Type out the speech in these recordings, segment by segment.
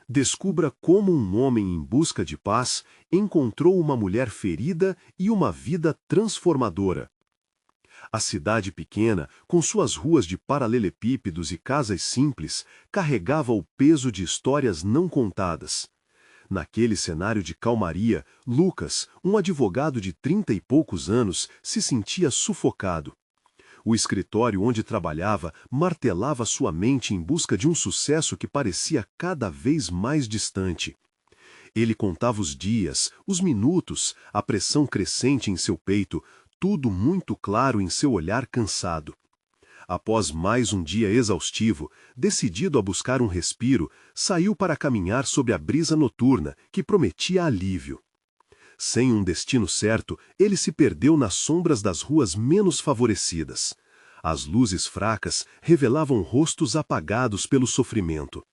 Descubra como um homem em busca de paz encontrou uma mulher ferida e uma vida transformadora. A cidade pequena, com suas ruas de paralelepípedos e casas simples, carregava o peso de histórias não contadas. Naquele cenário de calmaria, Lucas, um advogado de 30 e poucos anos, se sentia sufocado. O escritório onde trabalhava martelava sua mente em busca de um sucesso que parecia cada vez mais distante. Ele contava os dias, os minutos, a pressão crescente em seu peito, tudo muito claro em seu olhar cansado. Após mais um dia exaustivo, decidido a buscar um respiro, saiu para caminhar sob a brisa noturna, que prometia alívio. Sem um destino certo, ele se perdeu nas sombras das ruas menos favorecidas. As luzes fracas revelavam rostos apagados pelo sofrimento.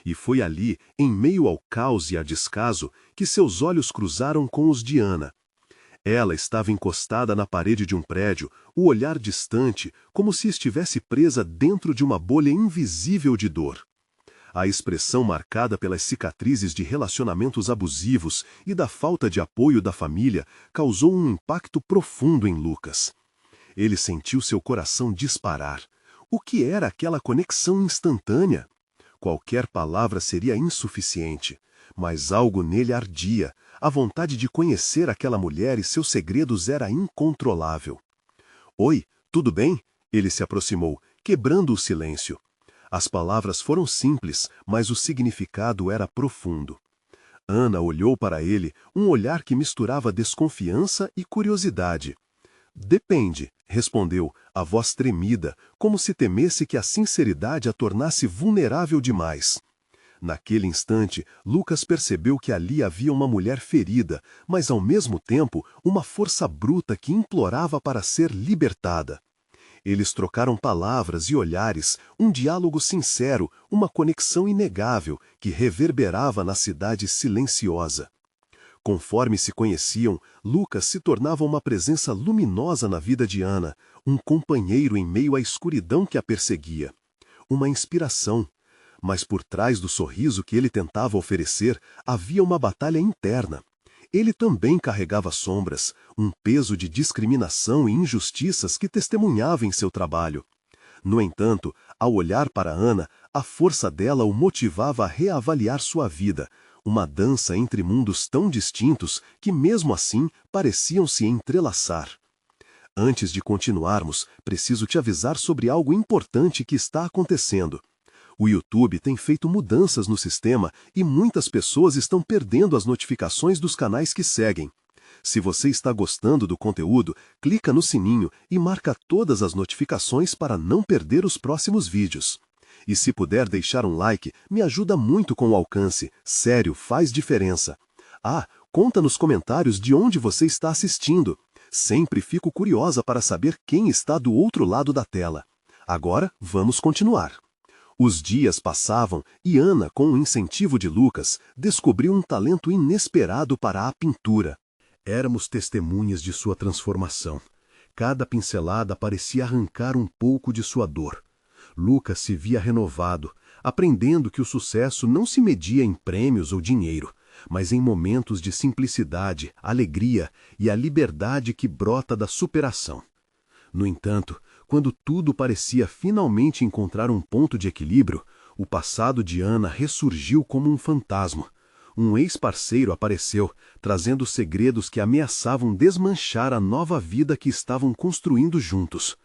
E foi ali, em meio ao caos e a descaso, que seus olhos cruzaram com os de Ana. Ela estava encostada na parede de um prédio, o olhar distante, como se estivesse presa dentro de uma bolha invisível de dor. A expressão marcada pelas cicatrizes de relacionamentos abusivos e da falta de apoio da família causou um impacto profundo em Lucas. Ele sentiu seu coração disparar. O que era aquela conexão instantânea? Qualquer palavra seria insuficiente, mas algo nele ardia. A vontade de conhecer aquela mulher e seus segredos era incontrolável. "Oi, tudo bem?" Ele se aproximou, quebrando o silêncio. As palavras foram simples, mas o significado era profundo. Ana olhou para ele, um olhar que misturava desconfiança e curiosidade. "Depende", respondeu, a voz tremida, como se temesse que a sinceridade a tornasse vulnerável demais. Naquele instante, Lucas percebeu que ali havia uma mulher ferida, mas ao mesmo tempo uma força bruta que implorava para ser libertada. Eles trocaram palavras e olhares, um diálogo sincero, uma conexão inegável que reverberava na cidade silenciosa. Conforme se conheciam, Lucas se tornava uma presença luminosa na vida de Ana, um companheiro em meio à escuridão que a perseguia. Uma inspiração. Mas por trás do sorriso que ele tentava oferecer, havia uma batalha interna. Ele também carregava sombras, um peso de discriminação e injustiças que testemunhava em seu trabalho. No entanto, ao olhar para Ana, a força dela o motivava a reavaliar sua vida, uma dança entre mundos tão distintos que mesmo assim pareciam se entrelaçar. "Antes de continuarmos, preciso te avisar sobre algo importante que está acontecendo. O YouTube tem feito mudanças no sistema e muitas pessoas estão perdendo as notificações dos canais que seguem. Se você está gostando do conteúdo, clica no sininho e marca todas as notificações para não perder os próximos vídeos. E se puder deixar um like, me ajuda muito com o alcance. Sério, faz diferença. Ah, conta nos comentários de onde você está assistindo. Sempre fico curiosa para saber quem está do outro lado da tela. Agora, vamos continuar." Os dias passavam e Ana, com o incentivo de Lucas, descobriu um talento inesperado para a pintura. Éramos testemunhas de sua transformação. Cada pincelada parecia arrancar um pouco de sua dor. Lucas se via renovado, aprendendo que o sucesso não se media em prêmios ou dinheiro, mas em momentos de simplicidade, alegria e a liberdade que brota da superação. No entanto, quando tudo parecia finalmente encontrar um ponto de equilíbrio, o passado de Ana ressurgiu como um fantasma. Um ex-parceiro apareceu, trazendo segredos que ameaçavam desmanchar a nova vida que estavam construindo juntos.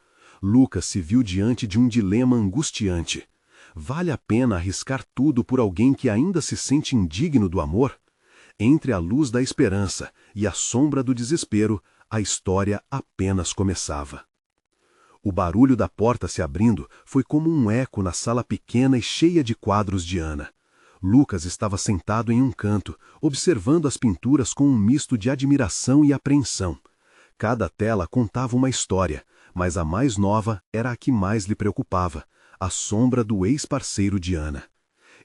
Lucas se viu diante de um dilema angustiante. Vale a pena arriscar tudo por alguém que ainda se sente indigno do amor? Entre a luz da esperança e a sombra do desespero, a história apenas começava. O barulho da porta se abrindo foi como um eco na sala pequena e cheia de quadros de Ana. Lucas estava sentado em um canto, observando as pinturas com um misto de admiração e apreensão. Cada tela contava uma história, mas a mais nova era a que mais lhe preocupava, a sombra do ex-parceiro de Ana.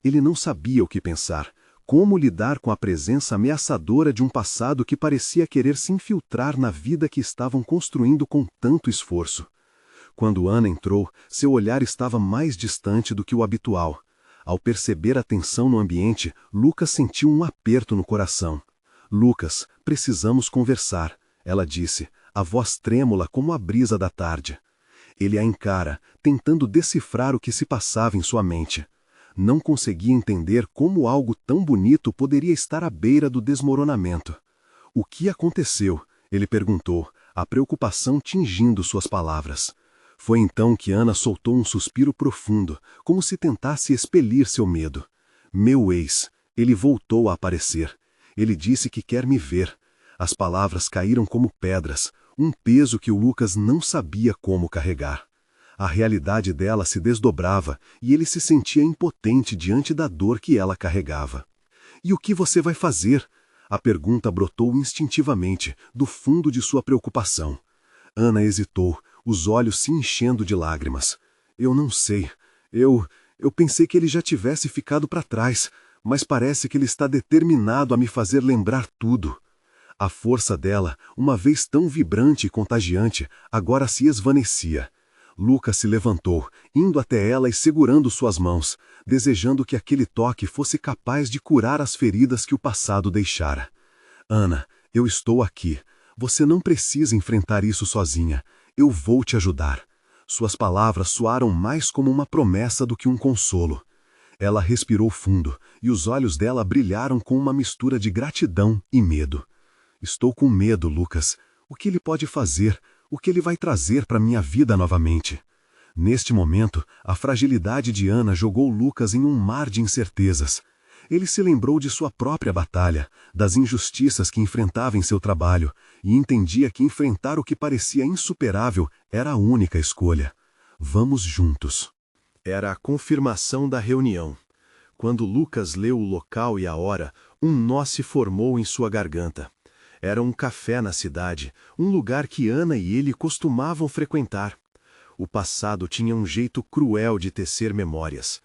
Ele não sabia o que pensar, como lidar com a presença ameaçadora de um passado que parecia querer se infiltrar na vida que estavam construindo com tanto esforço. Quando Ana entrou, seu olhar estava mais distante do que o habitual. Ao perceber a tensão no ambiente, Lucas sentiu um aperto no coração. Lucas, precisamos conversar, ela disse, a voz trêmula como a brisa da tarde. Ele a encara, tentando decifrar o que se passava em sua mente. Não conseguia entender como algo tão bonito poderia estar à beira do desmoronamento. O que aconteceu? Ele perguntou, a preocupação tingindo suas palavras. Foi então que Ana soltou um suspiro profundo, como se tentasse expelir seu medo. Meu ex, ele voltou a aparecer. Ele disse que quer me ver. As palavras caíram como pedras, um peso que o Lucas não sabia como carregar. A realidade dela se desdobrava e ele se sentia impotente diante da dor que ela carregava. E o que você vai fazer? A pergunta brotou instintivamente, do fundo de sua preocupação. Ana hesitou, os olhos se enchendo de lágrimas. Eu não sei. Eu pensei que ele já tivesse ficado para trás, mas parece que ele está determinado a me fazer lembrar tudo. A força dela, uma vez tão vibrante e contagiante, agora se esvaecia. Lucas se levantou, indo até ela e segurando suas mãos, desejando que aquele toque fosse capaz de curar as feridas que o passado deixara. Ana, eu estou aqui. Você não precisa enfrentar isso sozinha. Eu vou te ajudar. Suas palavras soaram mais como uma promessa do que um consolo. Ela respirou fundo, e os olhos dela brilharam com uma mistura de gratidão e medo. Estou com medo, Lucas. O que ele pode fazer? O que ele vai trazer para minha vida novamente? Neste momento, a fragilidade de Ana jogou Lucas em um mar de incertezas. Ele se lembrou de sua própria batalha, das injustiças que enfrentava em seu trabalho, e entendia que enfrentar o que parecia insuperável era a única escolha. Vamos juntos. Era a confirmação da reunião. Quando Lucas leu o local e a hora, um nó se formou em sua garganta. Era um café na cidade, um lugar que Ana e ele costumavam frequentar. O passado tinha um jeito cruel de tecer memórias.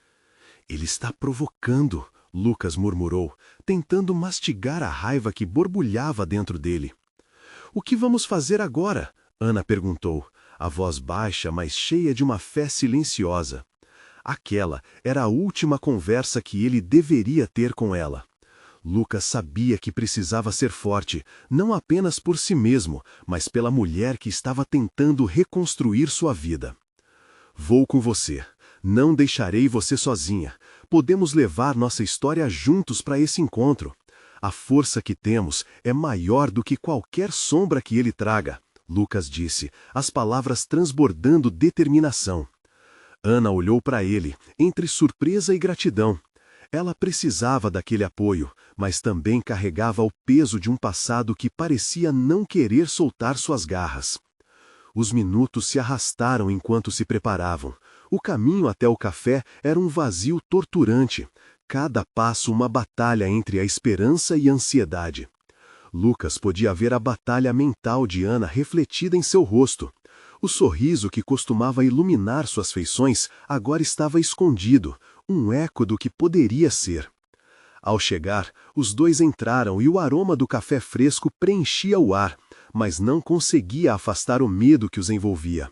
Ele está provocando, Lucas murmurou, tentando mastigar a raiva que borbulhava dentro dele. O que vamos fazer agora? Ana perguntou, a voz baixa, mas cheia de uma fé silenciosa. Aquela era a última conversa que ele deveria ter com ela. Lucas sabia que precisava ser forte, não apenas por si mesmo, mas pela mulher que estava tentando reconstruir sua vida. Vou com você. Não deixarei você sozinha. Podemos levar nossa história juntos para esse encontro. A força que temos é maior do que qualquer sombra que ele traga, Lucas disse, as palavras transbordando determinação. Ana olhou para ele, entre surpresa e gratidão. Ela precisava daquele apoio, mas também carregava o peso de um passado que parecia não querer soltar suas garras. Os minutos se arrastaram enquanto se preparavam. O caminho até o café era um vazio torturante, cada passo uma batalha entre a esperança e a ansiedade. Lucas podia ver a batalha mental de Ana refletida em seu rosto. O sorriso que costumava iluminar suas feições agora estava escondido, um eco do que poderia ser. Ao chegar, os dois entraram e o aroma do café fresco preenchia o ar, mas não conseguia afastar o medo que os envolvia.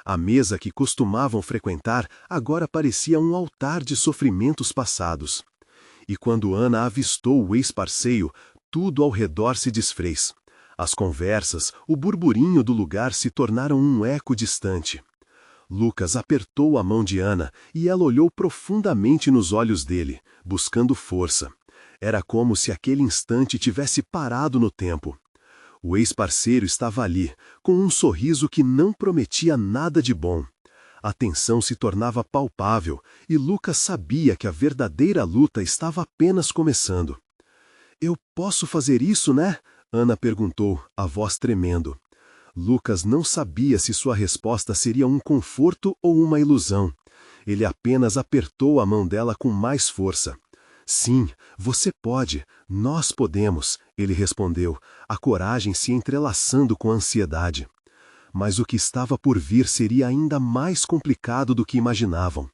A mesa que costumavam frequentar agora parecia um altar de sofrimentos passados. E quando Ana avistou o ex-parceiro, tudo ao redor se desfez. As conversas, o burburinho do lugar se tornaram um eco distante. Lucas apertou a mão de Ana e ela olhou profundamente nos olhos dele, buscando força. Era como se aquele instante tivesse parado no tempo. O ex-parceiro estava ali, com um sorriso que não prometia nada de bom. A tensão se tornava palpável e Lucas sabia que a verdadeira luta estava apenas começando. Eu posso fazer isso, né? Ana perguntou, a voz tremendo. Lucas não sabia se sua resposta seria um conforto ou uma ilusão. Ele apenas apertou a mão dela com mais força. Sim, você pode, nós podemos, ele respondeu, a coragem se entrelaçando com a ansiedade. Mas o que estava por vir seria ainda mais complicado do que imaginavam.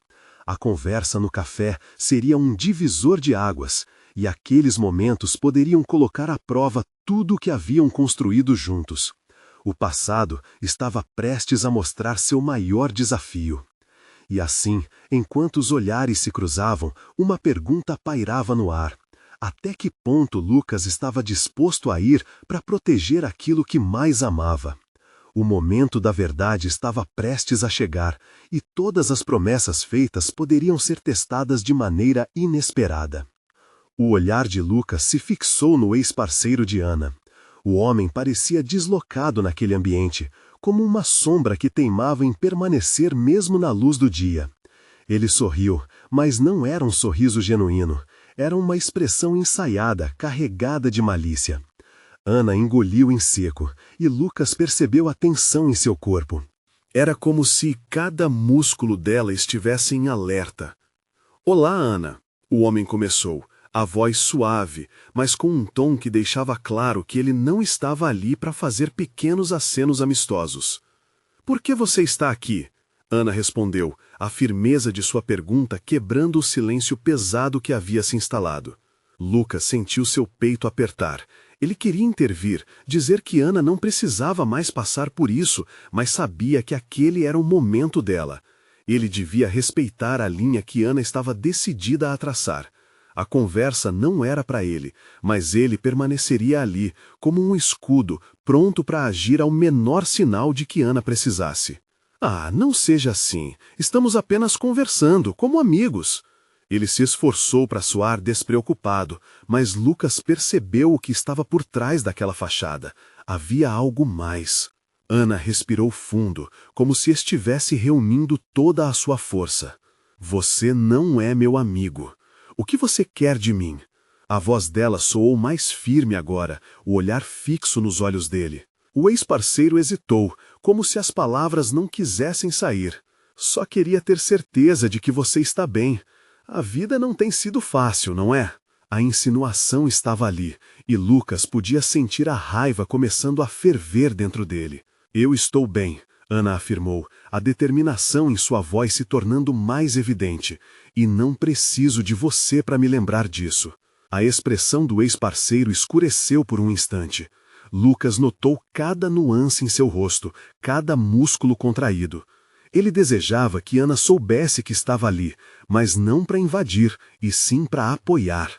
A conversa no café seria um divisor de águas, e aqueles momentos poderiam colocar à prova tudo o que haviam construído juntos. O passado estava prestes a mostrar seu maior desafio. E assim, enquanto os olhares se cruzavam, uma pergunta pairava no ar. Até que ponto Lucas estava disposto a ir para proteger aquilo que mais amava? O momento da verdade estava prestes a chegar, e todas as promessas feitas poderiam ser testadas de maneira inesperada. O olhar de Lucas se fixou no ex-parceiro de Ana. O homem parecia deslocado naquele ambiente, como uma sombra que teimava em permanecer mesmo na luz do dia. Ele sorriu, mas não era um sorriso genuíno. Era uma expressão ensaiada, carregada de malícia. Ana engoliu em seco, e Lucas percebeu a tensão em seu corpo. Era como se cada músculo dela estivesse em alerta. "Olá, Ana", o homem começou, a voz suave, mas com um tom que deixava claro que ele não estava ali para fazer pequenos acenos amistosos. "Por que você está aqui?", Ana respondeu, a firmeza de sua pergunta quebrando o silêncio pesado que havia se instalado. Lucas sentiu seu peito apertar. Ele queria intervir, dizer que Ana não precisava mais passar por isso, mas sabia que aquele era o momento dela. Ele devia respeitar a linha que Ana estava decidida a traçar. A conversa não era para ele, mas ele permaneceria ali, como um escudo, pronto para agir ao menor sinal de que Ana precisasse. "Ah, não seja assim. Estamos apenas conversando, como amigos." Ele se esforçou para soar despreocupado, mas Lucas percebeu o que estava por trás daquela fachada. Havia algo mais. Ana respirou fundo, como se estivesse reunindo toda a sua força. "Você não é meu amigo. O que você quer de mim?" A voz dela soou mais firme agora, o olhar fixo nos olhos dele. O ex-parceiro hesitou, como se as palavras não quisessem sair. "Só queria ter certeza de que você está bem. A vida não tem sido fácil, não é?" A insinuação estava ali, e Lucas podia sentir a raiva começando a ferver dentro dele. "Eu estou bem", Ana afirmou, a determinação em sua voz se tornando mais evidente. "E não preciso de você para me lembrar disso." A expressão do ex-parceiro escureceu por um instante. Lucas notou cada nuance em seu rosto, cada músculo contraído. Ele desejava que Ana soubesse que estava ali, mas não para invadir, e sim para apoiar.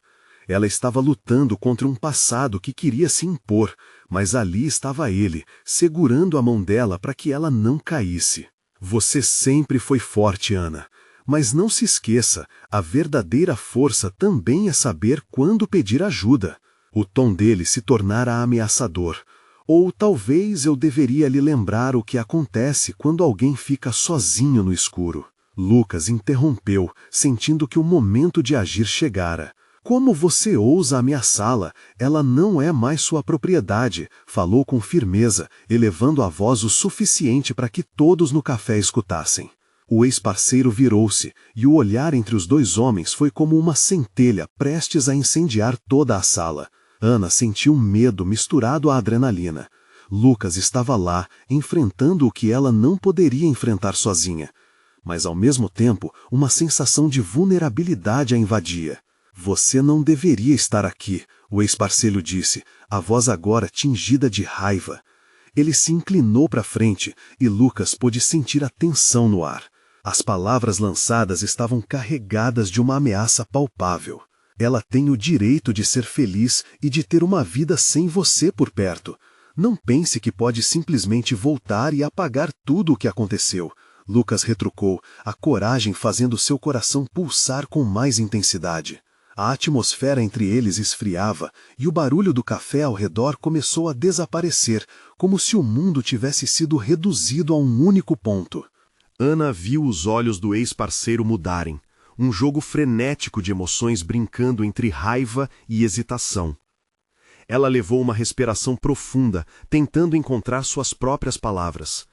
Ela estava lutando contra um passado que queria se impor, mas ali estava ele, segurando a mão dela para que ela não caísse. "Você sempre foi forte, Ana. Mas não se esqueça, a verdadeira força também é saber quando pedir ajuda." O tom dele se tornara ameaçador. "Ou talvez eu deveria lhe lembrar o que acontece quando alguém fica sozinho no escuro." Lucas interrompeu, sentindo que o momento de agir chegara. "Como você ousa ameaçá-la? Ela não é mais sua propriedade", falou com firmeza, elevando a voz o suficiente para que todos no café escutassem. O ex-parceiro virou-se, e o olhar entre os dois homens foi como uma centelha prestes a incendiar toda a sala. Ana sentiu medo misturado à adrenalina. Lucas estava lá, enfrentando o que ela não poderia enfrentar sozinha. Mas ao mesmo tempo, uma sensação de vulnerabilidade a invadia. "Você não deveria estar aqui", o ex-parceiro disse, a voz agora tingida de raiva. Ele se inclinou para frente, e Lucas pôde sentir a tensão no ar. As palavras lançadas estavam carregadas de uma ameaça palpável. "Ela tem o direito de ser feliz e de ter uma vida sem você por perto. Não pense que pode simplesmente voltar e apagar tudo o que aconteceu", Lucas retrucou, a coragem fazendo seu coração pulsar com mais intensidade. A atmosfera entre eles esfriava, e o barulho do café ao redor começou a desaparecer, como se o mundo tivesse sido reduzido a um único ponto. Ana viu os olhos do ex-parceiro mudarem. Um jogo frenético de emoções brincando entre raiva e hesitação. Ela levou uma respiração profunda, tentando encontrar suas próprias palavras.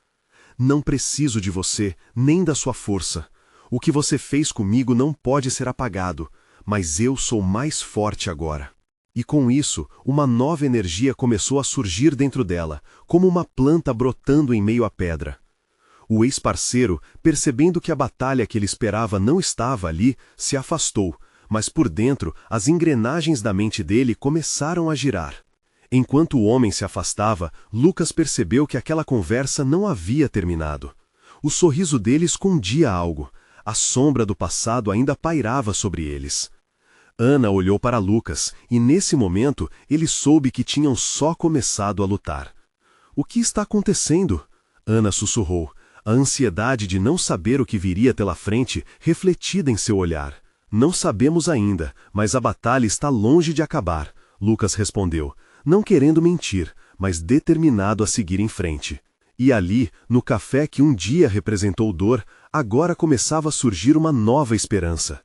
"Não preciso de você, nem da sua força. O que você fez comigo não pode ser apagado, mas eu sou mais forte agora." E com isso, uma nova energia começou a surgir dentro dela, como uma planta brotando em meio à pedra. O ex-parceiro, percebendo que a batalha que ele esperava não estava ali, se afastou, mas por dentro as engrenagens da mente dele começaram a girar. Enquanto o homem se afastava, Lucas percebeu que aquela conversa não havia terminado. O sorriso dele escondia algo. A sombra do passado ainda pairava sobre eles. Ana olhou para Lucas e, nesse momento, ele soube que tinham só começado a lutar. O que está acontecendo? Ana sussurrou, a ansiedade de não saber o que viria pela frente refletida em seu olhar. Não sabemos ainda, mas a batalha está longe de acabar, Lucas respondeu, não querendo mentir, mas determinado a seguir em frente. E ali, no café que um dia representou dor, agora começava a surgir uma nova esperança.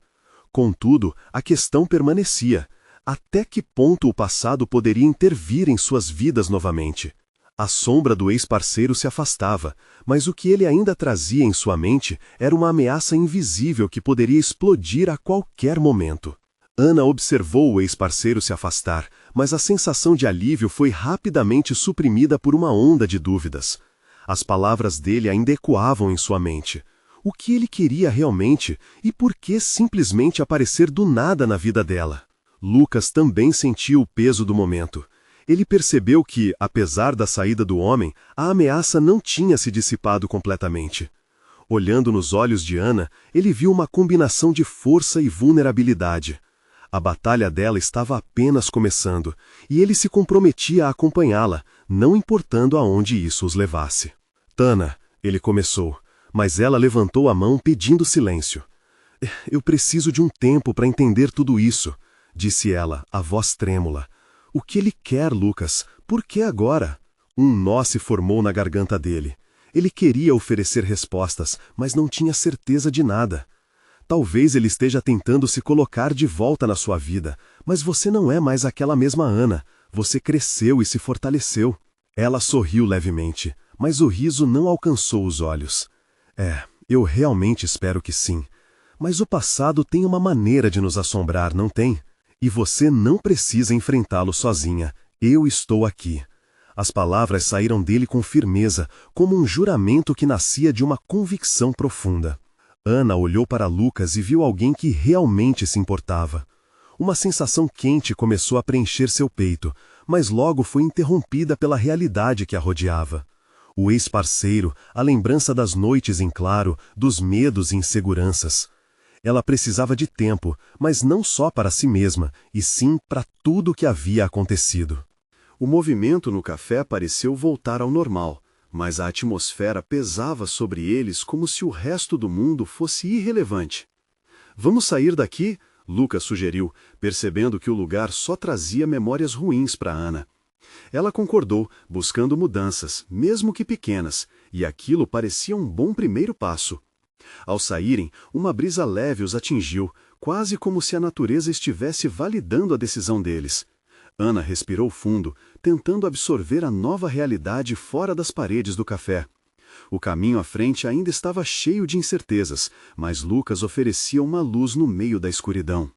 Contudo, a questão permanecia. Até que ponto o passado poderia intervir em suas vidas novamente? A sombra do ex-parceiro se afastava, mas o que ele ainda trazia em sua mente era uma ameaça invisível que poderia explodir a qualquer momento. Ana observou o ex-parceiro se afastar, mas a sensação de alívio foi rapidamente suprimida por uma onda de dúvidas. As palavras dele ainda ecoavam em sua mente. O que ele queria realmente e por que simplesmente aparecer do nada na vida dela? Lucas também sentiu o peso do momento. Ele percebeu que, apesar da saída do homem, a ameaça não tinha se dissipado completamente. Olhando nos olhos de Ana, ele viu uma combinação de força e vulnerabilidade. A batalha dela estava apenas começando, e ele se comprometia a acompanhá-la, não importando aonde isso os levasse. Tana, ele começou, mas ela levantou a mão pedindo silêncio. Eu preciso de um tempo para entender tudo isso, disse ela, a voz trêmula. O que ele quer, Lucas? Por que agora? Um nó se formou na garganta dele. Ele queria oferecer respostas, mas não tinha certeza de nada. Talvez ele esteja tentando se colocar de volta na sua vida, mas você não é mais aquela mesma Ana. Você cresceu e se fortaleceu. Ela sorriu levemente, mas o riso não alcançou os olhos. Eu realmente espero que sim. Mas o passado tem uma maneira de nos assombrar, não tem? E você não precisa enfrentá-lo sozinha. Eu estou aqui. As palavras saíram dele com firmeza, como um juramento que nascia de uma convicção profunda. Ana olhou para Lucas e viu alguém que realmente se importava. Uma sensação quente começou a preencher seu peito, mas logo foi interrompida pela realidade que a rodeava. O ex-parceiro, a lembrança das noites em claro, dos medos e inseguranças. Ela precisava de tempo, mas não só para si mesma, e sim para tudo o que havia acontecido. O movimento no café pareceu voltar ao normal, mas a atmosfera pesava sobre eles como se o resto do mundo fosse irrelevante. Vamos sair daqui? Lucas sugeriu, percebendo que o lugar só trazia memórias ruins para Ana. Ela concordou, buscando mudanças, mesmo que pequenas, e aquilo parecia um bom primeiro passo. Ao saírem, uma brisa leve os atingiu, quase como se a natureza estivesse validando a decisão deles. Ana respirou fundo, tentando absorver a nova realidade fora das paredes do café. O caminho à frente ainda estava cheio de incertezas, mas Lucas oferecia uma luz no meio da escuridão.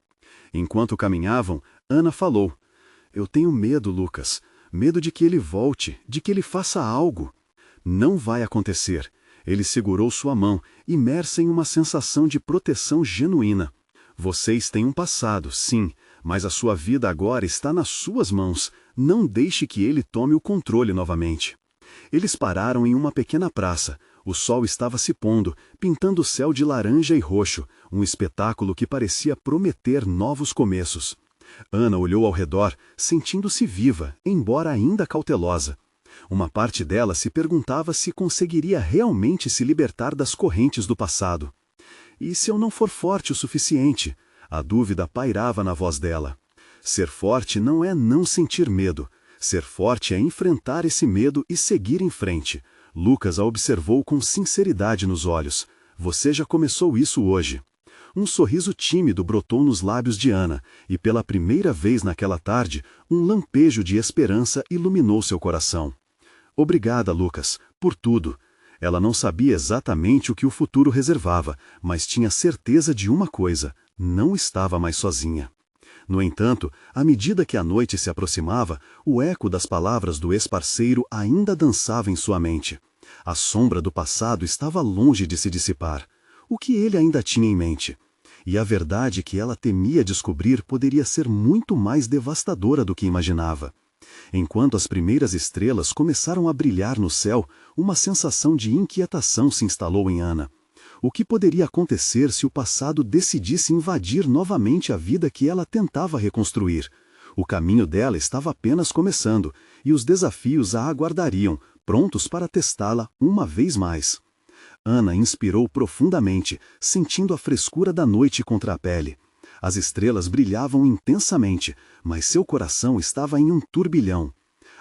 Enquanto caminhavam, Ana falou: Eu tenho medo, Lucas. Medo de que ele volte, de que ele faça algo. Não vai acontecer. Ele segurou sua mão, imersa em uma sensação de proteção genuína. Vocês têm um passado, sim, mas a sua vida agora está nas suas mãos. Não deixe que ele tome o controle novamente. Eles pararam em uma pequena praça. O sol estava se pondo, pintando o céu de laranja e roxo, um espetáculo que parecia prometer novos começos. Ana olhou ao redor, sentindo-se viva, embora ainda cautelosa. Uma parte dela se perguntava se conseguiria realmente se libertar das correntes do passado. E se eu não for forte o suficiente? A dúvida pairava na voz dela. Ser forte não é não sentir medo. Ser forte é enfrentar esse medo e seguir em frente. Lucas a observou com sinceridade nos olhos. Você já começou isso hoje. Um sorriso tímido brotou nos lábios de Ana, e pela primeira vez naquela tarde, um lampejo de esperança iluminou seu coração. Obrigada, Lucas, por tudo. Ela não sabia exatamente o que o futuro reservava, mas tinha certeza de uma coisa: não estava mais sozinha. No entanto, à medida que a noite se aproximava, o eco das palavras do ex-parceiro ainda dançava em sua mente. A sombra do passado estava longe de se dissipar. O que ele ainda tinha em mente? E a verdade que ela temia descobrir poderia ser muito mais devastadora do que imaginava. Enquanto as primeiras estrelas começaram a brilhar no céu, uma sensação de inquietação se instalou em Ana. O que poderia acontecer se o passado decidisse invadir novamente a vida que ela tentava reconstruir? O caminho dela estava apenas começando, e os desafios a aguardariam, prontos para testá-la uma vez mais. Ana inspirou profundamente, sentindo a frescura da noite contra a pele. As estrelas brilhavam intensamente, mas seu coração estava em um turbilhão.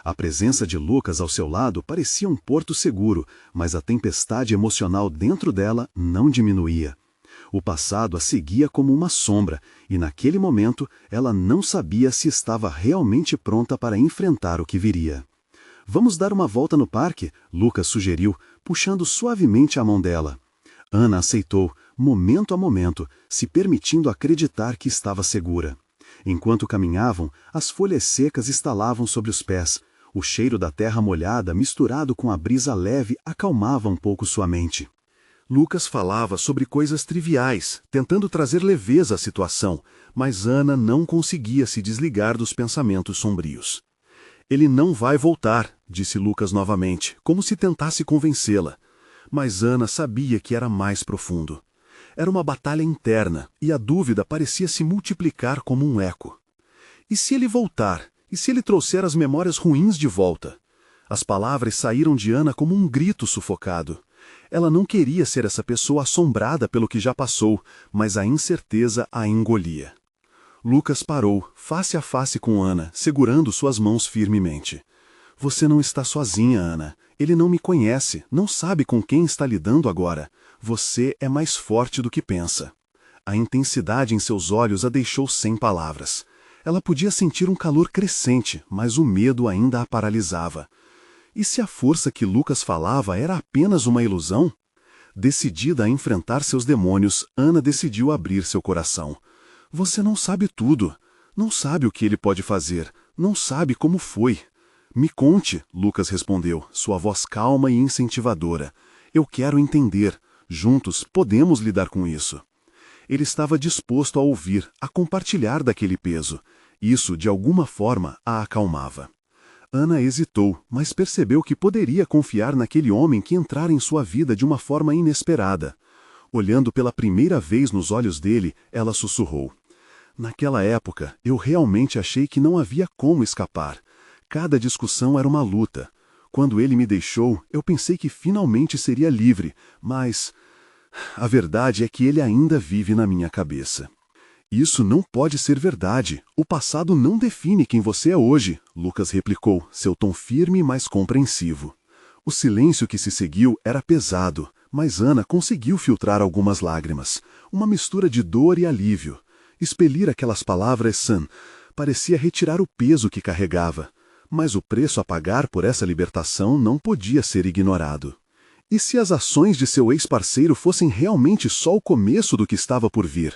A presença de Lucas ao seu lado parecia um porto seguro, mas a tempestade emocional dentro dela não diminuía. O passado a seguia como uma sombra, e naquele momento ela não sabia se estava realmente pronta para enfrentar o que viria. Vamos dar uma volta no parque, Lucas sugeriu, puxando suavemente a mão dela. Ana aceitou, momento a momento, se permitindo acreditar que estava segura. Enquanto caminhavam, as folhas secas estalavam sobre os pés. O cheiro da terra molhada, misturado com a brisa leve, acalmava um pouco sua mente. Lucas falava sobre coisas triviais, tentando trazer leveza à situação, mas Ana não conseguia se desligar dos pensamentos sombrios. Ele não vai voltar, disse Lucas novamente, como se tentasse convencê-la. Mas Ana sabia que era mais profundo. Era uma batalha interna, e a dúvida parecia se multiplicar como um eco. E se ele voltar? E se ele trouxer as memórias ruins de volta? As palavras saíram de Ana como um grito sufocado. Ela não queria ser essa pessoa assombrada pelo que já passou, mas a incerteza a engolia. Lucas parou, face a face com Ana, segurando suas mãos firmemente. Você não está sozinha, Ana. Ele não me conhece, não sabe com quem está lidando agora. Você é mais forte do que pensa. A intensidade em seus olhos a deixou sem palavras. Ela podia sentir um calor crescente, mas o medo ainda a paralisava. E se a força que Lucas falava era apenas uma ilusão? Decidida a enfrentar seus demônios, Ana decidiu abrir seu coração. Você não sabe tudo. Não sabe o que ele pode fazer. Não sabe como foi. Me conte, Lucas respondeu, sua voz calma e incentivadora. Eu quero entender. Juntos podemos lidar com isso. Ele estava disposto a ouvir, a compartilhar daquele peso. Isso, de alguma forma, a acalmava. Ana hesitou, mas percebeu que poderia confiar naquele homem que entrara em sua vida de uma forma inesperada. Olhando pela primeira vez nos olhos dele, ela sussurrou. Naquela época, eu realmente achei que não havia como escapar. Cada discussão era uma luta. Quando ele me deixou, eu pensei que finalmente seria livre, mas a verdade é que ele ainda vive na minha cabeça. Isso não pode ser verdade. O passado não define quem você é hoje, Lucas replicou, seu tom firme, mas compreensivo. O silêncio que se seguiu era pesado, mas Ana conseguiu filtrar algumas lágrimas, uma mistura de dor e alívio. Expelir aquelas palavras parecia retirar o peso que carregava, mas o preço a pagar por essa libertação não podia ser ignorado. E se as ações de seu ex-parceiro fossem realmente só o começo do que estava por vir?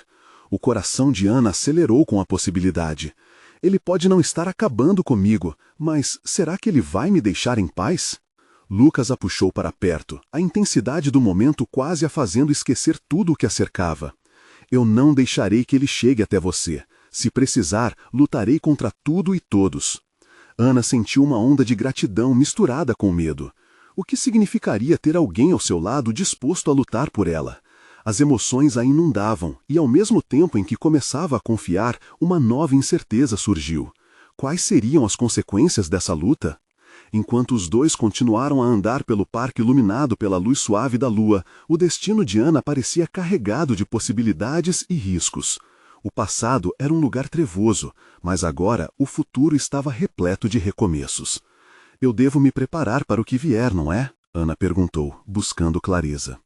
O coração de Ana acelerou com a possibilidade. Ele pode não estar acabando comigo, mas será que ele vai me deixar em paz? Lucas a puxou para perto, a intensidade do momento quase a fazendo esquecer tudo o que a cercava. Eu não deixarei que ele chegue até você. Se precisar, lutarei contra tudo e todos. Ana sentiu uma onda de gratidão misturada com medo. O que significaria ter alguém ao seu lado disposto a lutar por ela? As emoções a inundavam, e ao mesmo tempo em que começava a confiar, uma nova incerteza surgiu. Quais seriam as consequências dessa luta? Enquanto os dois continuaram a andar pelo parque iluminado pela luz suave da lua, o destino de Ana parecia carregado de possibilidades e riscos. O passado era um lugar trevoso, mas agora o futuro estava repleto de recomeços. Eu devo me preparar para o que vier, não é? Ana perguntou, buscando clareza.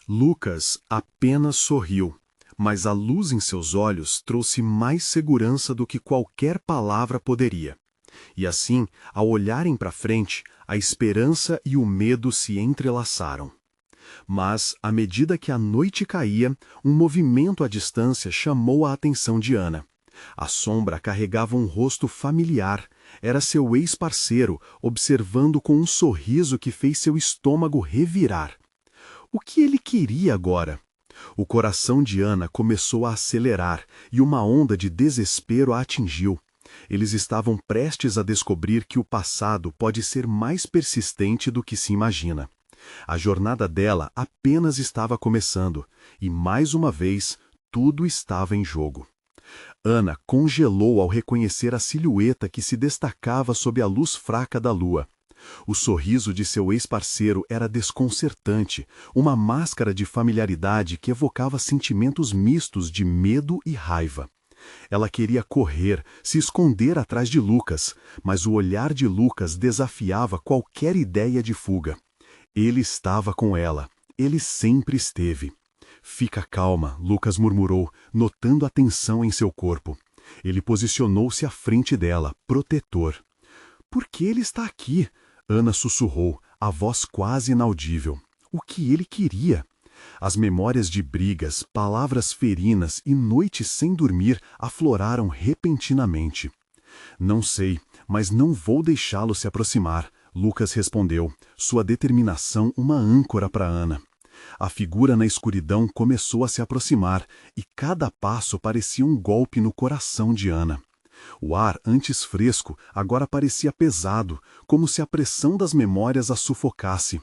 Lucas apenas sorriu, mas a luz em seus olhos trouxe mais segurança do que qualquer palavra poderia. E assim, ao olharem para frente, a esperança e o medo se entrelaçaram. Mas, à medida que a noite caía, um movimento à distância chamou a atenção de Ana. A sombra carregava um rosto familiar. Era seu ex-parceiro, observando com um sorriso que fez seu estômago revirar. O que ele queria agora? O coração de Ana começou a acelerar e uma onda de desespero a atingiu. Eles estavam prestes a descobrir que o passado pode ser mais persistente do que se imagina. A jornada dela apenas estava começando, e mais uma vez, tudo estava em jogo. Ana congelou ao reconhecer a silhueta que se destacava sob a luz fraca da lua. O sorriso de seu ex-parceiro era desconcertante, uma máscara de familiaridade que evocava sentimentos mistos de medo e raiva. Ela queria correr, se esconder atrás de Lucas, mas o olhar de Lucas desafiava qualquer ideia de fuga. Ele estava com ela. Ele sempre esteve. Fica calma, Lucas murmurou, notando a tensão em seu corpo. Ele posicionou-se à frente dela, protetor. Por que ele está aqui? Ana sussurrou, a voz quase inaudível. O que ele queria? As memórias de brigas, palavras ferinas e noites sem dormir afloraram repentinamente. Não sei, mas não vou deixá-lo se aproximar, Lucas respondeu, sua determinação uma âncora para Ana. A figura na escuridão começou a se aproximar e cada passo parecia um golpe no coração de Ana. O ar, antes fresco, agora parecia pesado, como se a pressão das memórias a sufocasse.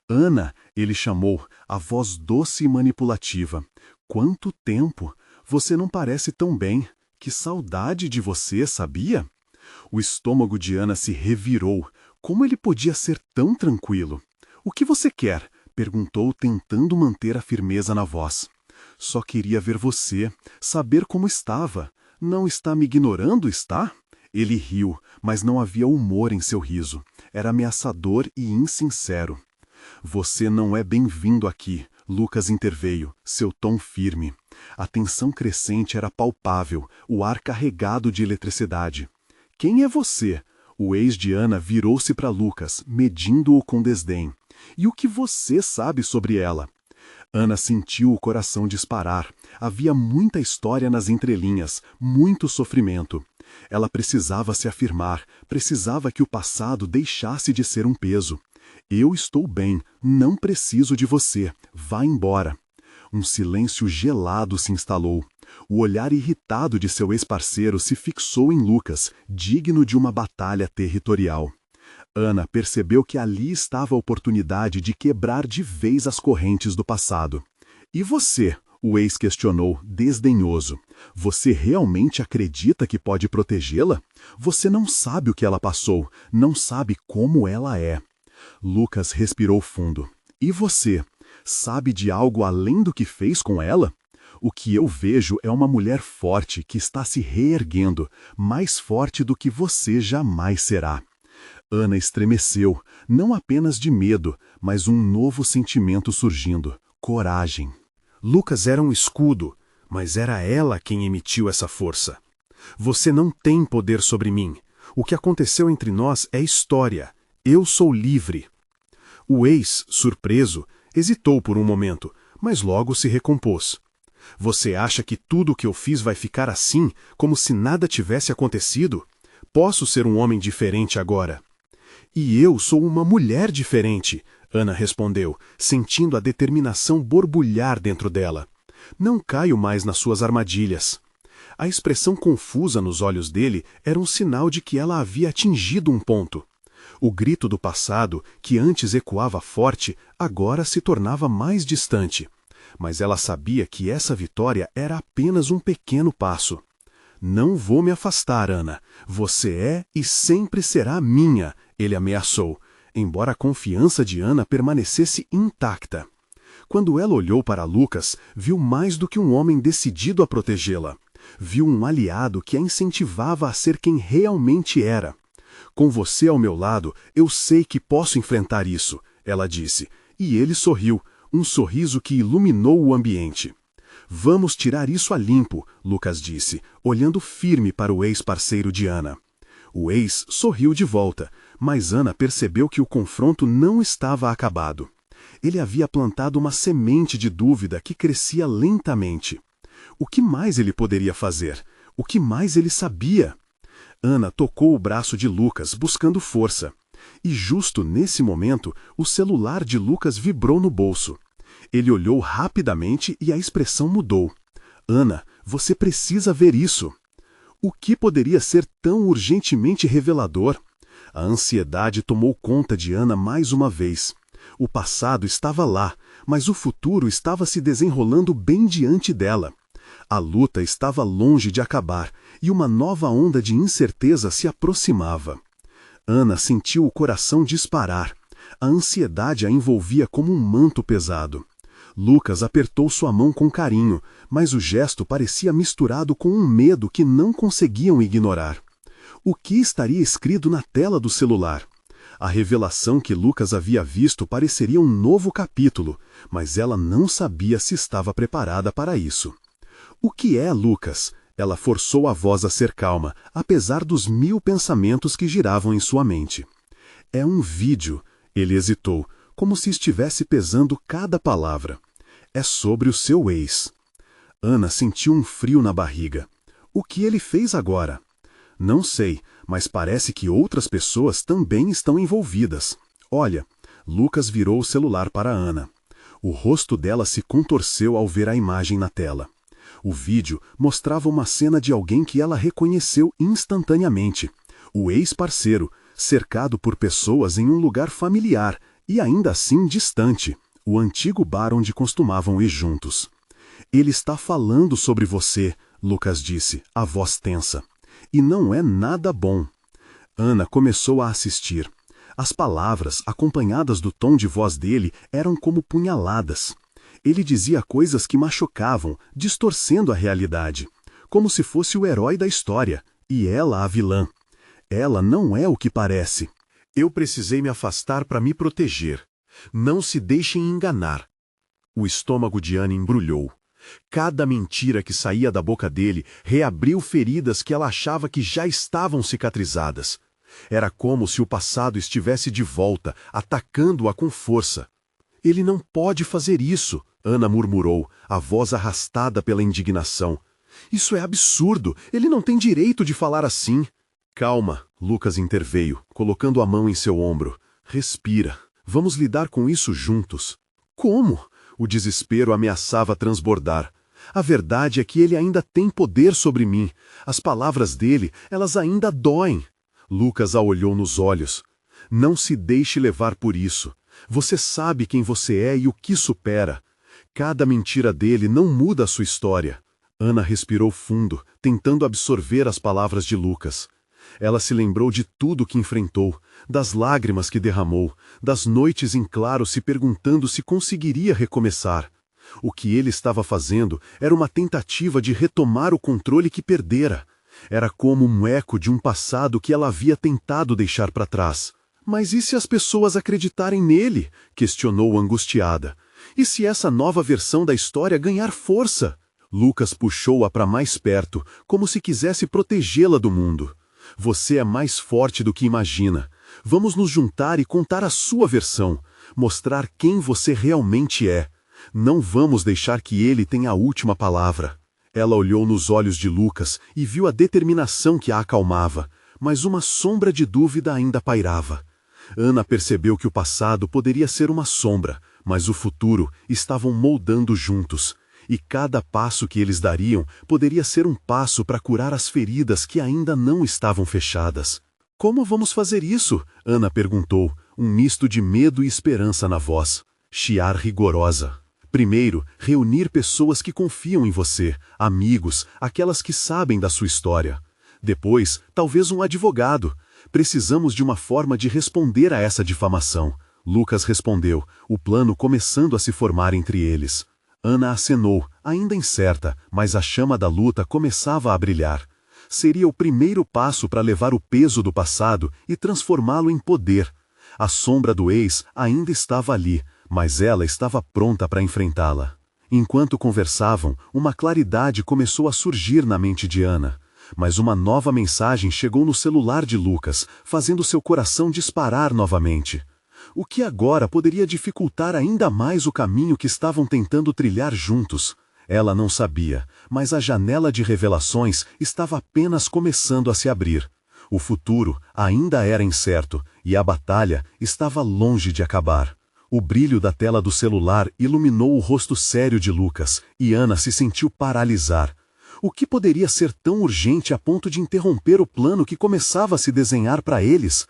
Ana, ele chamou, a voz doce e manipulativa. Quanto tempo! Você não parece tão bem. Que saudade de você, sabia? O estômago de Ana se revirou. Como ele podia ser tão tranquilo? O que você quer? Perguntou, tentando manter a firmeza na voz. Só queria ver você, saber como estava. Não está me ignorando, está? Ele riu, mas não havia humor em seu riso. Era ameaçador e insincero. Você não é bem-vindo aqui, Lucas interveio, seu tom firme. A tensão crescente era palpável, o ar carregado de eletricidade. Quem é você? O ex de Ana virou-se para Lucas, medindo-o com desdém. E o que você sabe sobre ela? Ana sentiu o coração disparar. Havia muita história nas entrelinhas, muito sofrimento. Ela precisava se afirmar, precisava que o passado deixasse de ser um peso. Eu estou bem, não preciso de você, vá embora. Um silêncio gelado se instalou. O olhar irritado de seu ex-parceiro se fixou em Lucas, digno de uma batalha territorial. Ana percebeu que ali estava a oportunidade de quebrar de vez as correntes do passado. E você? O ex questionou, desdenhoso. Você realmente acredita que pode protegê-la? Você não sabe o que ela passou, não sabe como ela é. Lucas respirou fundo. E você? Sabe de algo além do que fez com ela? O que eu vejo é uma mulher forte que está se reerguendo, mais forte do que você jamais será. Ana estremeceu, não apenas de medo, mas um novo sentimento surgindo, coragem. Lucas era um escudo, mas era ela quem emitiu essa força. Você não tem poder sobre mim. O que aconteceu entre nós é história. Eu sou livre. O ex, surpreso, hesitou por um momento, mas logo se recompôs. Você acha que tudo o que eu fiz vai ficar assim, como se nada tivesse acontecido? Posso ser um homem diferente agora. E eu sou uma mulher diferente, Ana respondeu, sentindo a determinação borbulhar dentro dela. Não caio mais nas suas armadilhas. A expressão confusa nos olhos dele era um sinal de que ela havia atingido um ponto. O grito do passado, que antes ecoava forte, agora se tornava mais distante. Mas ela sabia que essa vitória era apenas um pequeno passo. Não vou me afastar, Ana. Você é e sempre será minha, ele ameaçou, embora a confiança de Ana permanecesse intacta. Quando ela olhou para Lucas, viu mais do que um homem decidido a protegê-la. Viu um aliado que a incentivava a ser quem realmente era. Com você ao meu lado, eu sei que posso enfrentar isso, ela disse, e ele sorriu, um sorriso que iluminou o ambiente. Vamos tirar isso a limpo, Lucas disse, olhando firme para o ex-parceiro de Ana. O ex sorriu de volta, mas Ana percebeu que o confronto não estava acabado. Ele havia plantado uma semente de dúvida que crescia lentamente. O que mais ele poderia fazer? O que mais ele sabia? Ana tocou o braço de Lucas, buscando força. E justo nesse momento, o celular de Lucas vibrou no bolso. Ele olhou rapidamente e a expressão mudou. Ana, você precisa ver isso. O que poderia ser tão urgentemente revelador? A ansiedade tomou conta de Ana mais uma vez. O passado estava lá, mas o futuro estava se desenrolando bem diante dela. A luta estava longe de acabar e uma nova onda de incerteza se aproximava. Ana sentiu o coração disparar. A ansiedade a envolvia como um manto pesado. Lucas apertou sua mão com carinho, mas o gesto parecia misturado com um medo que não conseguiam ignorar. O que estaria escrito na tela do celular? A revelação que Lucas havia visto pareceria um novo capítulo, mas ela não sabia se estava preparada para isso. O que é, Lucas? Ela forçou a voz a ser calma, apesar dos 1000 pensamentos que giravam em sua mente. É um vídeo, ele hesitou, como se estivesse pesando cada palavra. É sobre o seu ex. Ana sentiu um frio na barriga. O que ele fez agora? Não sei, mas parece que outras pessoas também estão envolvidas. Olha, Lucas virou o celular para Ana. O rosto dela se contorceu ao ver a imagem na tela. O vídeo mostrava uma cena de alguém que ela reconheceu instantaneamente. O ex-parceiro, cercado por pessoas em um lugar familiar e ainda assim distante. O antigo bar onde costumavam ir juntos. Ele está falando sobre você, Lucas disse, a voz tensa. E não é nada bom. Ana começou a assistir. As palavras, acompanhadas do tom de voz dele, eram como punhaladas. Ele dizia coisas que machucavam, distorcendo a realidade, como se fosse o herói da história, e ela a vilã. Ela não é o que parece. Eu precisei me afastar para me proteger. Não se deixem enganar. O estômago de Ana embrulhou. Cada mentira que saía da boca dele reabriu feridas que ela achava que já estavam cicatrizadas. Era como se o passado estivesse de volta, atacando-a com força. Ele não pode fazer isso, Ana murmurou, a voz arrastada pela indignação. Isso é absurdo, ele não tem direito de falar assim. Calma, Lucas interveio, colocando a mão em seu ombro. Respira, vamos lidar com isso juntos. Como? O desespero ameaçava transbordar. A verdade é que ele ainda tem poder sobre mim. As palavras dele, elas ainda doem. Lucas a olhou nos olhos. Não se deixe levar por isso. Você sabe quem você é e o que supera. Cada mentira dele não muda a sua história. Ana respirou fundo, tentando absorver as palavras de Lucas. Ela se lembrou de tudo que enfrentou, das lágrimas que derramou, das noites em claro se perguntando se conseguiria recomeçar. O que ele estava fazendo era uma tentativa de retomar o controle que perdera. Era como um eco de um passado que ela havia tentado deixar para trás. Mas e se as pessoas acreditarem nele? Questionou angustiada. E se essa nova versão da história ganhar força? Lucas puxou-a para mais perto, como se quisesse protegê-la do mundo. Você é mais forte do que imagina. Vamos nos juntar e contar a sua versão, mostrar quem você realmente é. Não vamos deixar que ele tenha a última palavra. Ela olhou nos olhos de Lucas e viu a determinação que a acalmava, mas uma sombra de dúvida ainda pairava. Ana percebeu que o passado poderia ser uma sombra, mas o futuro estavam moldando juntos. E cada passo que eles dariam poderia ser um passo para curar as feridas que ainda não estavam fechadas. Como vamos fazer isso? Ana perguntou, um misto de medo e esperança na voz. Chiar rigorosa. Primeiro, reunir pessoas que confiam em você, amigos, aquelas que sabem da sua história. Depois, talvez um advogado. Precisamos de uma forma de responder a essa difamação. Lucas respondeu, o plano começando a se formar entre eles. Ana acenou, ainda incerta, mas a chama da luta começava a brilhar. Seria o primeiro passo para levar o peso do passado e transformá-lo em poder. A sombra do ex ainda estava ali, mas ela estava pronta para enfrentá-la. Enquanto conversavam, uma claridade começou a surgir na mente de Ana. Mas uma nova mensagem chegou no celular de Lucas, fazendo seu coração disparar novamente. O que agora poderia dificultar ainda mais o caminho que estavam tentando trilhar juntos? Ela não sabia, mas a janela de revelações estava apenas começando a se abrir. O futuro ainda era incerto e a batalha estava longe de acabar. O brilho da tela do celular iluminou o rosto sério de Lucas e Ana se sentiu paralisar. O que poderia ser tão urgente a ponto de interromper o plano que começava a se desenhar para eles?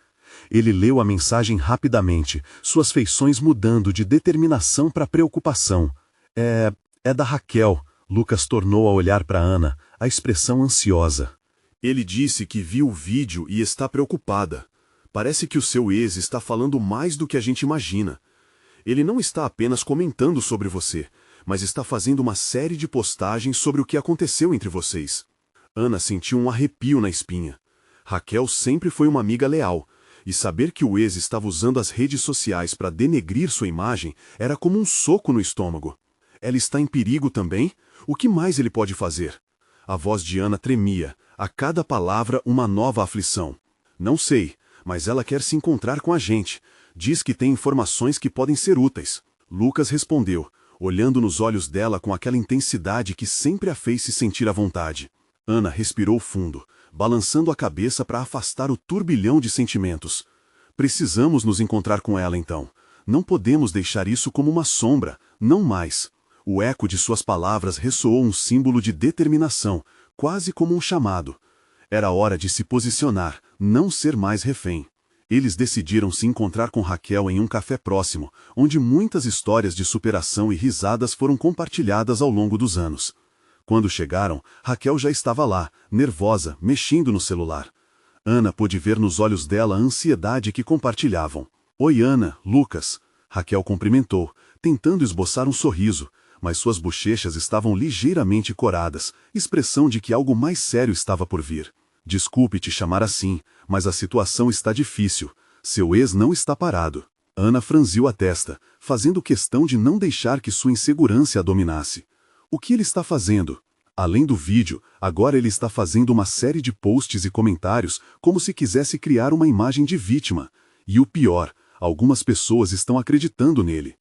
Ele leu a mensagem rapidamente, suas feições mudando de determinação para preocupação. É da Raquel. Lucas tornou a olhar para Ana, a expressão ansiosa. Ele disse que viu o vídeo e está preocupada. Parece que o seu ex está falando mais do que a gente imagina. Ele não está apenas comentando sobre você, mas está fazendo uma série de postagens sobre o que aconteceu entre vocês. Ana sentiu um arrepio na espinha. Raquel sempre foi uma amiga leal, e saber que o ex estava usando as redes sociais para denegrir sua imagem era como um soco no estômago. Ela está em perigo também? O que mais ele pode fazer? A voz de Ana tremia, a cada palavra uma nova aflição. Não sei, mas ela quer se encontrar com a gente. Diz que tem informações que podem ser úteis. Lucas respondeu, olhando nos olhos dela com aquela intensidade que sempre a fez se sentir à vontade. Ana respirou fundo, balançando a cabeça para afastar o turbilhão de sentimentos. Precisamos nos encontrar com ela então. Não podemos deixar isso como uma sombra, não mais. O eco de suas palavras ressoou um símbolo de determinação, quase como um chamado. Era hora de se posicionar, não ser mais refém. Eles decidiram se encontrar com Raquel em um café próximo, onde muitas histórias de superação e risadas foram compartilhadas ao longo dos anos. Quando chegaram, Raquel já estava lá, nervosa, mexendo no celular. Ana pôde ver nos olhos dela a ansiedade que compartilhavam. Oi, Ana, Lucas. Raquel cumprimentou, tentando esboçar um sorriso, mas suas bochechas estavam ligeiramente coradas, expressão de que algo mais sério estava por vir. Desculpe te chamar assim, mas a situação está difícil. Seu ex não está parado. Ana franziu a testa, fazendo questão de não deixar que sua insegurança a dominasse. O que ele está fazendo? Além do vídeo, agora ele está fazendo uma série de posts e comentários como se quisesse criar uma imagem de vítima. E o pior, algumas pessoas estão acreditando nele.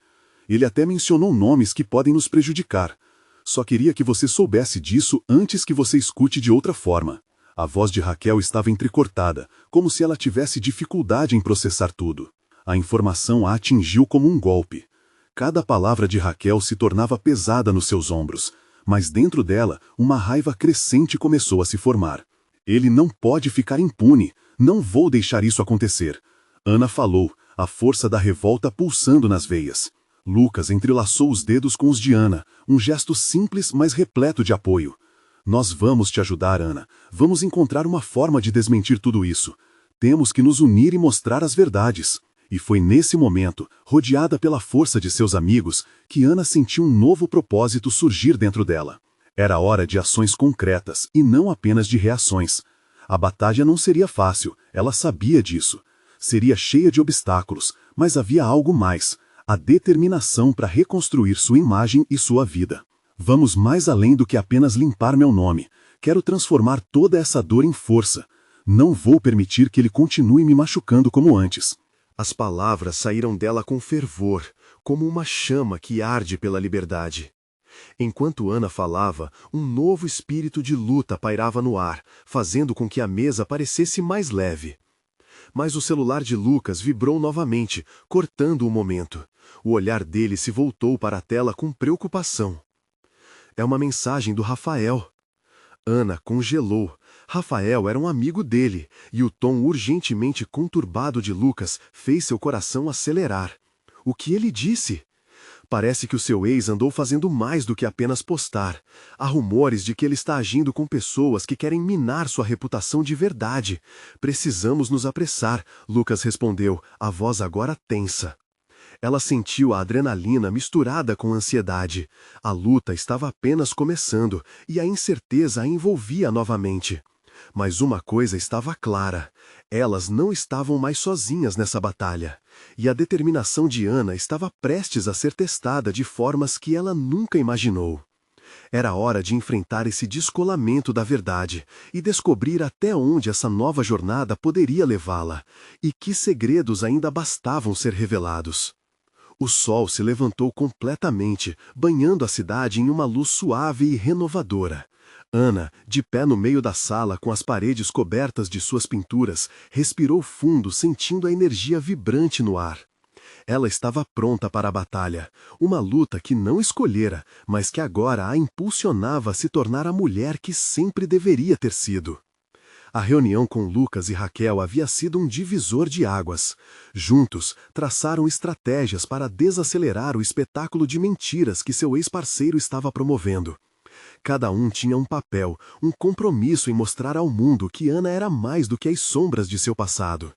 Ele até mencionou nomes que podem nos prejudicar. Só queria que você soubesse disso antes que você escute de outra forma. A voz de Raquel estava entrecortada, como se ela tivesse dificuldade em processar tudo. A informação a atingiu como um golpe. Cada palavra de Raquel se tornava pesada nos seus ombros, mas dentro dela, uma raiva crescente começou a se formar. Ele não pode ficar impune. Não vou deixar isso acontecer. Ana falou, a força da revolta pulsando nas veias. Lucas entrelaçou os dedos com os de Ana, um gesto simples, mas repleto de apoio. Nós vamos te ajudar, Ana. Vamos encontrar uma forma de desmentir tudo isso. Temos que nos unir e mostrar as verdades. E foi nesse momento, rodeada pela força de seus amigos, que Ana sentiu um novo propósito surgir dentro dela. Era hora de ações concretas e não apenas de reações. A batalha não seria fácil, ela sabia disso. Seria cheia de obstáculos, mas havia algo mais. A determinação para reconstruir sua imagem e sua vida. Vamos mais além do que apenas limpar meu nome. Quero transformar toda essa dor em força. Não vou permitir que ele continue me machucando como antes. As palavras saíram dela com fervor, como uma chama que arde pela liberdade. Enquanto Ana falava, um novo espírito de luta pairava no ar, fazendo com que a mesa parecesse mais leve. Mas o celular de Lucas vibrou novamente, cortando o momento. O olhar dele se voltou para a tela com preocupação. É uma mensagem do Rafael. Ana congelou. Rafael era um amigo dele, e o tom urgentemente conturbado de Lucas fez seu coração acelerar. O que ele disse? Parece que o seu ex andou fazendo mais do que apenas postar. Há rumores de que ele está agindo com pessoas que querem minar sua reputação de verdade. Precisamos nos apressar, Lucas respondeu, a voz agora tensa. Ela sentiu a adrenalina misturada com a ansiedade. A luta estava apenas começando, e a incerteza a envolvia novamente. Mas uma coisa estava clara. Elas não estavam mais sozinhas nessa batalha. E a determinação de Ana estava prestes a ser testada de formas que ela nunca imaginou. Era hora de enfrentar esse descolamento da verdade e descobrir até onde essa nova jornada poderia levá-la, e que segredos ainda bastavam ser revelados. O sol se levantou completamente, banhando a cidade em uma luz suave e renovadora. Ana, de pé no meio da sala com as paredes cobertas de suas pinturas, respirou fundo, sentindo a energia vibrante no ar. Ela estava pronta para a batalha, uma luta que não escolhera, mas que agora a impulsionava a se tornar a mulher que sempre deveria ter sido. A reunião com Lucas e Raquel havia sido um divisor de águas. Juntos, traçaram estratégias para desacelerar o espetáculo de mentiras que seu ex-parceiro estava promovendo. Cada um tinha um papel, um compromisso em mostrar ao mundo que Ana era mais do que as sombras de seu passado.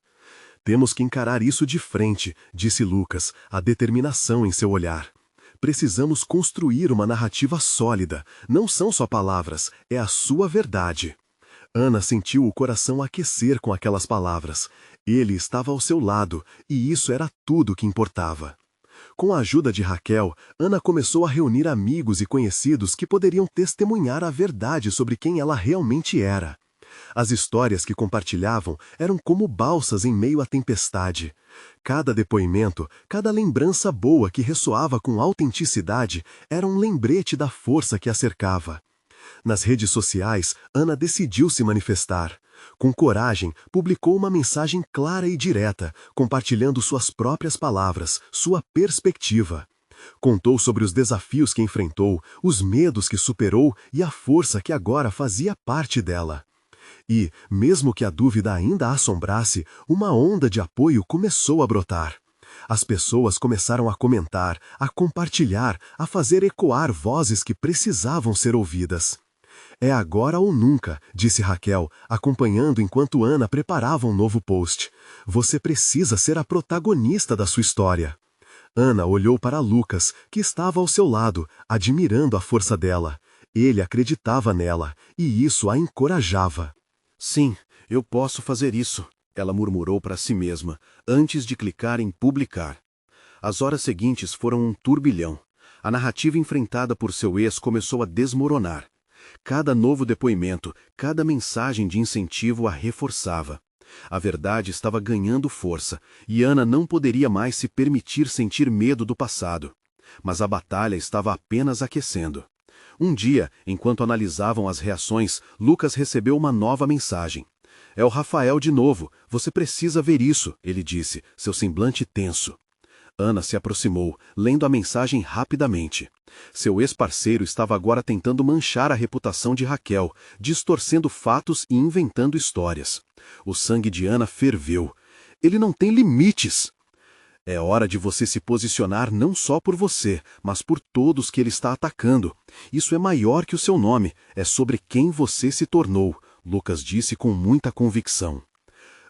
Temos que encarar isso de frente, disse Lucas, a determinação em seu olhar. Precisamos construir uma narrativa sólida. Não são só palavras, é a sua verdade. Ana sentiu o coração aquecer com aquelas palavras. Ele estava ao seu lado, e isso era tudo que importava. Com a ajuda de Raquel, Ana começou a reunir amigos e conhecidos que poderiam testemunhar a verdade sobre quem ela realmente era. As histórias que compartilhavam eram como balsas em meio à tempestade. Cada depoimento, cada lembrança boa que ressoava com autenticidade era um lembrete da força que a cercava. Nas redes sociais, Ana decidiu se manifestar. Com coragem, publicou uma mensagem clara e direta, compartilhando suas próprias palavras, sua perspectiva. Contou sobre os desafios que enfrentou, os medos que superou e a força que agora fazia parte dela. E, mesmo que a dúvida ainda a assombrasse, uma onda de apoio começou a brotar. As pessoas começaram a comentar, a compartilhar, a fazer ecoar vozes que precisavam ser ouvidas. É agora ou nunca, disse Raquel, acompanhando enquanto Ana preparava um novo post. Você precisa ser a protagonista da sua história. Ana olhou para Lucas, que estava ao seu lado, admirando a força dela. Ele acreditava nela, e isso a encorajava. Sim, eu posso fazer isso, ela murmurou para si mesma, antes de clicar em publicar. As horas seguintes foram um turbilhão. A narrativa enfrentada por seu ex começou a desmoronar. Cada novo depoimento, cada mensagem de incentivo a reforçava. A verdade estava ganhando força, e Ana não poderia mais se permitir sentir medo do passado. Mas a batalha estava apenas aquecendo. Um dia, enquanto analisavam as reações, Lucas recebeu uma nova mensagem. É o Rafael de novo, você precisa ver isso, ele disse, seu semblante tenso. Ana se aproximou, lendo a mensagem rapidamente. Seu ex-parceiro estava agora tentando manchar a reputação de Raquel, distorcendo fatos e inventando histórias. O sangue de Ana ferveu. Ele não tem limites. É hora de você se posicionar não só por você, mas por todos que ele está atacando. Isso é maior que o seu nome, é sobre quem você se tornou, Lucas disse com muita convicção.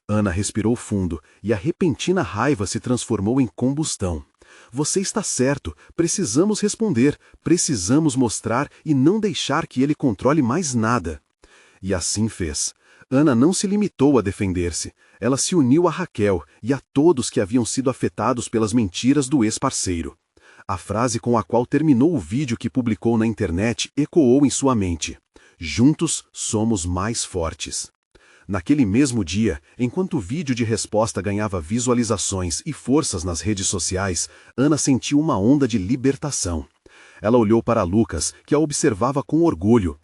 Ana respirou fundo e a repentina raiva se transformou em combustão. Você está certo, precisamos responder, precisamos mostrar e não deixar que ele controle mais nada. E assim fez. Ana não se limitou a defender-se. Ela se uniu a Raquel e a todos que haviam sido afetados pelas mentiras do ex-parceiro. A frase com a qual terminou o vídeo que publicou na internet ecoou em sua mente. Juntos somos mais fortes. Naquele mesmo dia, enquanto o vídeo de resposta ganhava visualizações e forças nas redes sociais, Ana sentiu uma onda de libertação. Ela olhou para Lucas, que a observava com orgulho.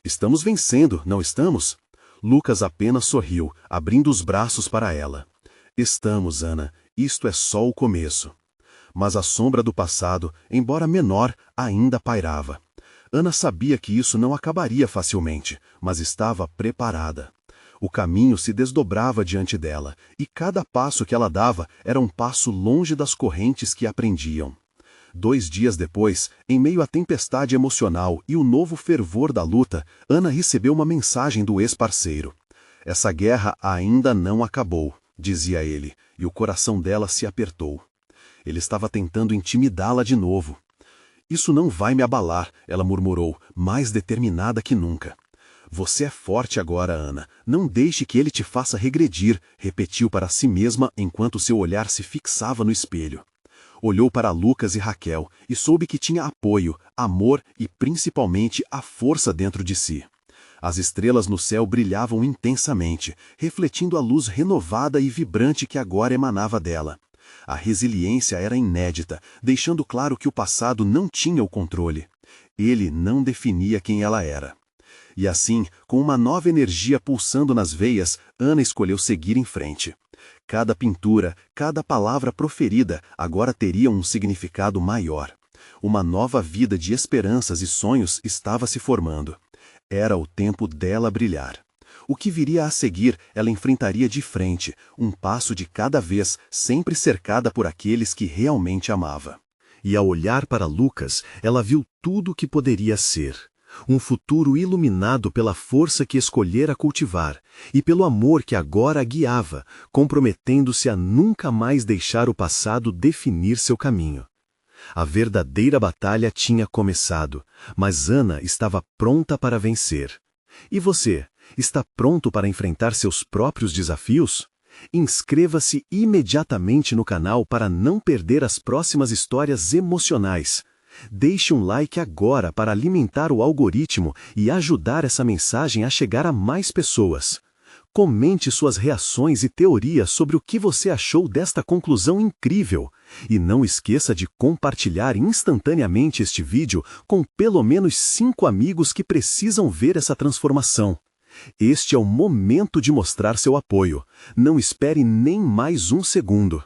Estamos vencendo, não estamos? Lucas apenas sorriu, abrindo os braços para ela. Estamos, Ana, isto é só o começo. Mas a sombra do passado, embora menor, ainda pairava. Ana sabia que isso não acabaria facilmente, mas estava preparada. O caminho se desdobrava diante dela, e cada passo que ela dava era um passo longe das correntes que a prendiam. 2 dias depois, em meio à tempestade emocional e o novo fervor da luta, Ana recebeu uma mensagem do ex-parceiro. Essa guerra ainda não acabou, dizia ele, e o coração dela se apertou. Ele estava tentando intimidá-la de novo. Isso não vai me abalar, ela murmurou, mais determinada que nunca. Você é forte agora, Ana. Não deixe que ele te faça regredir, repetiu para si mesma enquanto seu olhar se fixava no espelho. Olhou para Lucas e Raquel e soube que tinha apoio, amor e principalmente a força dentro de si. As estrelas no céu brilhavam intensamente, refletindo a luz renovada e vibrante que agora emanava dela. A resiliência era inédita, deixando claro que o passado não tinha o controle. Ele não definia quem ela era. E assim, com uma nova energia pulsando nas veias, Ana escolheu seguir em frente. Cada pintura, cada palavra proferida agora teria um significado maior. Uma nova vida de esperanças e sonhos estava se formando. Era o tempo dela brilhar. O que viria a seguir, ela enfrentaria de frente, um passo de cada vez, sempre cercada por aqueles que realmente amava. E ao olhar para Lucas, ela viu tudo o que poderia ser. Um futuro iluminado pela força que escolhera cultivar e pelo amor que agora a guiava, comprometendo-se a nunca mais deixar o passado definir seu caminho. A verdadeira batalha tinha começado, mas Ana estava pronta para vencer. E você, está pronto para enfrentar seus próprios desafios? Inscreva-se imediatamente no canal para não perder as próximas histórias emocionais. Deixe um like agora para alimentar o algoritmo e ajudar essa mensagem a chegar a mais pessoas. Comente suas reações e teorias sobre o que você achou desta conclusão incrível. E não esqueça de compartilhar instantaneamente este vídeo com pelo menos 5 amigos que precisam ver essa transformação. Este é o momento de mostrar seu apoio. Não espere nem mais um segundo.